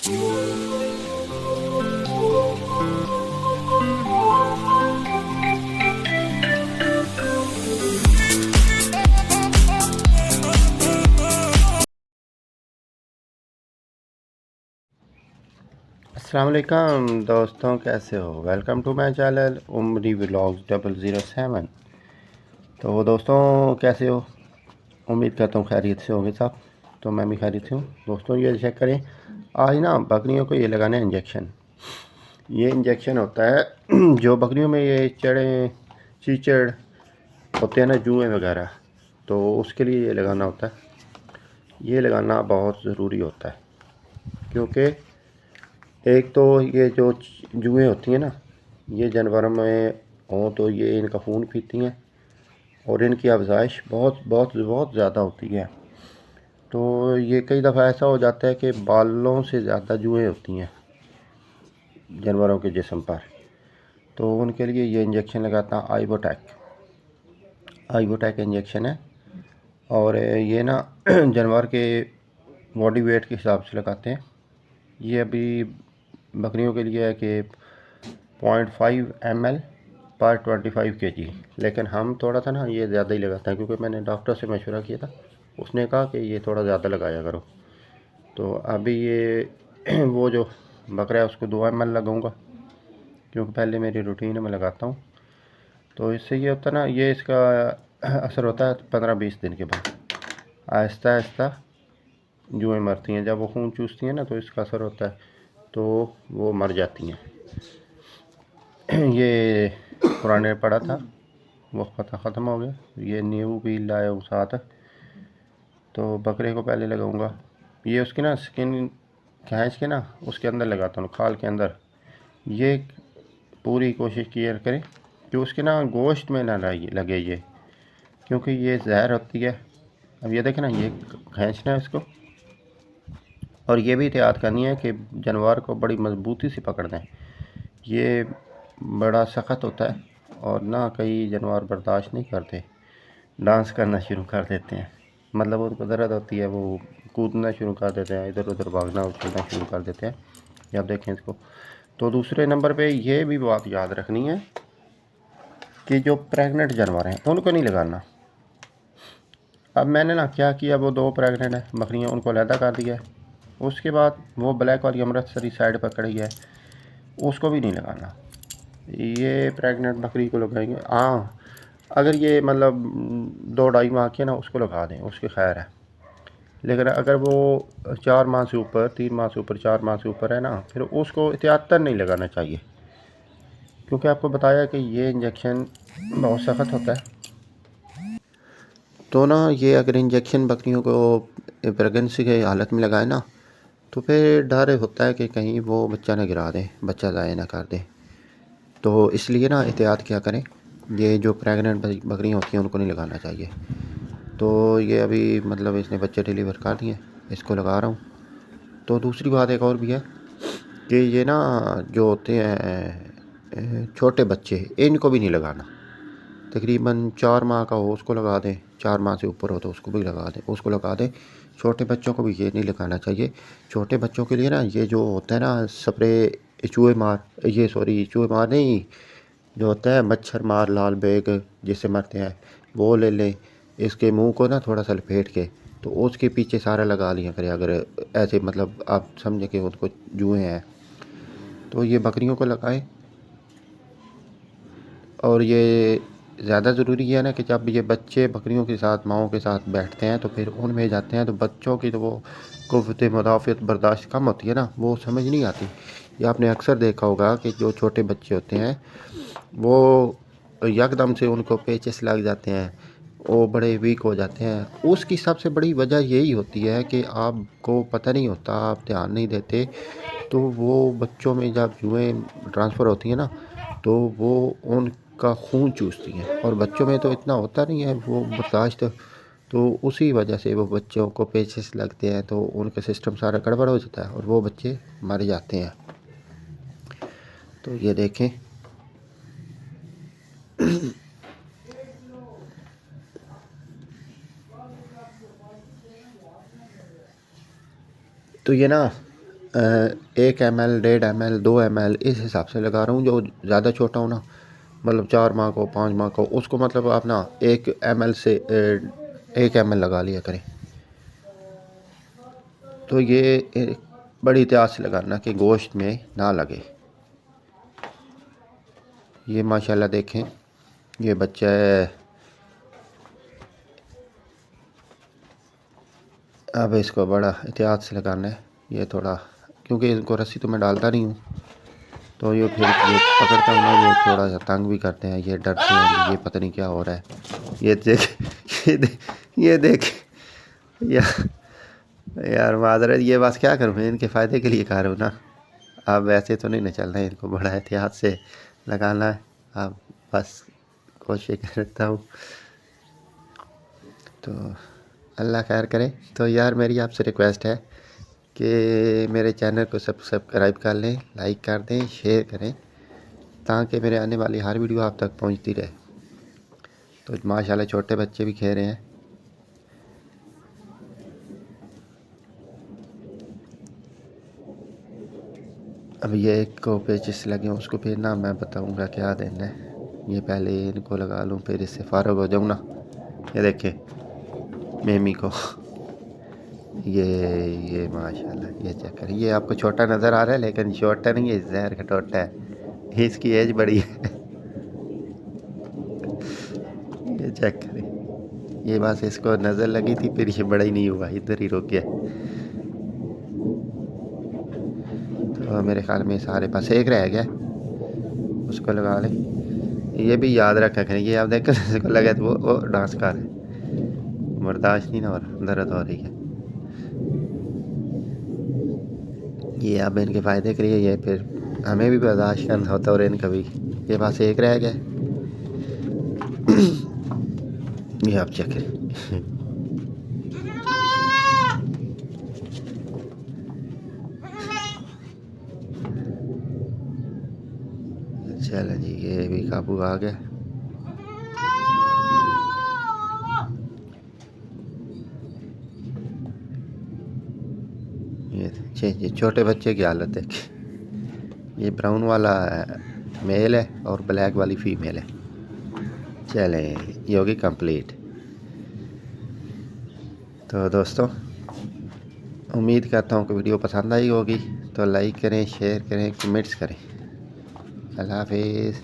अस्सलाम वालेकुम दोस्तों, कैसे हो? Welcome to my channel Umri vlogs 007। तो दोस्तों, कैसे हो? उम्मीद करता हूँ खैरियत से होंगे सब। तो मैं भी खैरियत से हूँ। दोस्तों, ये चेक करें, आज ना बकरियों को ये लगाना है इंजेक्शन। ये इंजेक्शन होता है जो बकरियों में ये चढ़े चीचड़ होते हैं ना, जुएँ वगैरह, तो उसके लिए ये लगाना होता है। ये लगाना बहुत ज़रूरी होता है, क्योंकि एक तो ये जो जुएँ होती हैं ना, ये जानवरों में हों तो ये इनका खून पीती हैं और इनकी अफज़ाइश बहुत बहुत बहुत ज़्यादा होती है। तो ये कई दफ़ा ऐसा हो जाता है कि बालों से ज़्यादा जुएँ होती हैं जानवरों के जिस्म पर। तो उनके लिए ये इंजेक्शन लगाता हूँ, आइवोटेक इंजेक्शन है। और ये ना जानवर के बॉडी वेट के हिसाब से लगाते हैं। ये अभी बकरियों के लिए है कि 0.5 ml पर 25 kg, लेकिन हम थोड़ा सा ना ये ज़्यादा ही लगाते हैं, क्योंकि मैंने डॉक्टर से मशवरा किया था, उसने कहा कि ये थोड़ा ज़्यादा लगाया करो। तो अभी ये वो जो बकरा है उसको 2 ml लगाऊंगा, क्योंकि पहले मेरी रूटीन है, मैं लगाता हूँ। तो इससे ये होता है ना, ये इसका असर होता है 15-20 दिन के बाद। आहिस्ता आहिस्ता जुएँ मरती हैं, जब वो खून चूसती हैं ना तो इसका असर होता है, तो वो मर जाती हैं। ये पुराने पड़ा था, वो ख़त्म हो गया। ये न्यू भी लाया हूँ साथ। तो बकरे को पहले लगाऊंगा। ये उसकी ना स्किन खींच के ना उसके अंदर लगाता हूँ, खाल के अंदर। ये पूरी कोशिश किया करें कि उसके ना गोश्त में ना लगे ये, क्योंकि ये जहर होती है। अब ये देखें ना, ये खींचना है इसको, और ये भी एहतियात करनी है कि जानवर को बड़ी मजबूती से पकड़ना है। ये बड़ा सख्त होता है और ना कई जानवर बर्दाश्त नहीं करते, डांस करना शुरू कर देते हैं। मतलब उनको दर्द होती है, वो कूदना शुरू कर देते हैं, इधर उधर भागना उछलना शुरू कर देते हैं। ये आप देखें इसको। तो दूसरे नंबर पे ये भी बात याद रखनी है कि जो प्रेग्नेंट जानवर हैं उनको नहीं लगाना। अब मैंने ना क्या किया, वो 2 प्रेग्नेंट है बकरियाँ, उनको अलहदा कर दिया है। उसके बाद वो ब्लैक वाली अमृतसरी साइड पर खड़ी है, उसको भी नहीं लगाना। ये प्रेग्नेंट बकरी को लगाएंगे। हाँ, अगर ये मतलब 2-2.5 माह की है ना, उसको लगा दें, उसकी खैर है। लेकिन अगर वो 4 माह से ऊपर, 3 माह से ऊपर, 4 माह से ऊपर है ना, फिर उसको एहतियातन नहीं लगाना चाहिए, क्योंकि आपको बताया कि ये इंजेक्शन बहुत सख्त होता है। तो ना ये अगर इंजेक्शन बकरियों को प्रेगनेंसी के हालत में लगाए ना, तो फिर डर होता है कि कहीं वो बच्चा ना गिरा दे, बच्चा ज़ाया ना कर दे। तो इसलिए ना एहतियात क्या करें, ये जो प्रेग्नेंट बकरियाँ होती हैं उनको नहीं लगाना चाहिए। तो ये अभी मतलब इसने बच्चे डिलीवर कर दिए, इसको लगा रहा हूँ। तो दूसरी बात एक और भी है कि ये ना जो होते हैं छोटे बच्चे, इनको भी नहीं लगाना। तकरीबन 4 माह का हो उसको लगा दें, 4 माह से ऊपर हो तो उसको भी लगा दें, उसको लगा दें। छोटे बच्चों को भी ये नहीं लगाना चाहिए। छोटे बच्चों के लिए ना ये जो होता है ना स्प्रे, चूहे मार, ये सॉरी चूहे मार नहीं, जो होता है मच्छर मार लाल बेग जिससे मरते हैं, वो ले लें। इसके मुंह को ना थोड़ा सा लपेट के तो उसके पीछे सारा लगा लिया करें, अगर ऐसे मतलब आप समझे कि उनको जुए हैं तो ये बकरियों को लगाएं। और ये ज़्यादा ज़रूरी है ना कि जब ये बच्चे बकरियों के साथ माओं के साथ बैठते हैं तो फिर उनमें जाते हैं, तो बच्चों की तो वो क़ुव्वत मुदाफ़अत बर्दाश्त कम होती है ना, वो समझ नहीं आती। ये आपने अक्सर देखा होगा कि जो छोटे बच्चे होते हैं वो यकदम से उनको पेचिस लग जाते हैं, वो बड़े वीक हो जाते हैं। उसकी सबसे बड़ी वजह यही होती है कि आपको पता नहीं होता, आप ध्यान नहीं देते। तो वो बच्चों में जब जुएँ ट्रांसफ़र होती हैं ना, तो वो उनका खून चूसती हैं, और बच्चों में तो इतना होता नहीं है वो बर्दाश्त। तो उसी वजह से वो बच्चों को पेचिस लगते हैं, तो उनका सिस्टम सारा गड़बड़ हो जाता है और वो बच्चे मर जाते हैं। तो ये देखें, तो ये ना 1 ml 1.5 ml 2 ml इस हिसाब से लगा रहा हूँ। जो ज़्यादा छोटा हो ना, मतलब 4 माह को 5 माह को, उसको मतलब आप ना 1 ml से 1 ml लगा लिया करें। तो ये बड़ी एहतियात से लगाना कि गोश्त में ना लगे। ये माशाल्लाह देखें, ये बच्चा है। अब इसको बड़ा एहतियात से लगाना है। ये थोड़ा, क्योंकि इनको रस्सी तो मैं डालता नहीं हूँ, तो ये फिर ये पकड़ता हूँ ना, ये थोड़ा सा तंग भी करते हैं, ये डरते हैं, ये पता नहीं क्या हो रहा है। ये देख ये देख यार माजरत, ये बस क्या करूँ मैं, इनके फ़ायदे के लिए कर रहा हूँ ना। अब वैसे तो नहीं ना चलना है, इनको बड़ा एहतियात से लगाना है। अब बस कोशिश करता हूँ, तो अल्लाह खैर करे। तो यार मेरी आपसे रिक्वेस्ट है कि मेरे चैनल को सब्सक्राइब कर लें, लाइक कर दें, शेयर करें, ताकि मेरे आने वाली हर वीडियो आप तक पहुंचती रहे। तो माशाल्लाह छोटे बच्चे भी खेल रहे हैं। अब ये एक को पेचिस लगे, उसको फिर ना मैं बताऊंगा क्या देना है। ये पहले इनको लगा लूँ, फिर इससे फारग हो जाऊँ ना। ये देखें मेमी को, ये माशाल्लाह, ये चेक करें। ये आपको छोटा नज़र आ रहा है, लेकिन छोटा नहीं है, जहर का टोटा है। इसकी एज बड़ी है। ये चेक करें, ये बस इसको नज़र लगी थी, फिर ये बड़ा ही नहीं हुआ, इधर ही रुक गया। तो मेरे ख्याल में सारे पास एक रह गया, उसको लगा लें। ये भी याद रखा करें, ये आप देख कर इसको लगे तो वो डांस कर है, बर्दाश्त नहीं ना हो रहा, दर्द हो रही है। ये अब इनके फ़ायदे के लिए, ये फिर हमें भी बर्दाश्त करना होता है और इनका भी। ये पास एक रह गया। ये आप चेक करें। चलो जी, ये भी काबू आ गया। ये छोटे बच्चे की हालत है। ये ब्राउन वाला मेल है और ब्लैक वाली फीमेल है। चले, ये होगी कंप्लीट। तो दोस्तों, उम्मीद करता हूँ कि वीडियो पसंद आई होगी। तो लाइक करें, शेयर करें, कमेंट्स करें। अल्लाह हाफिज़।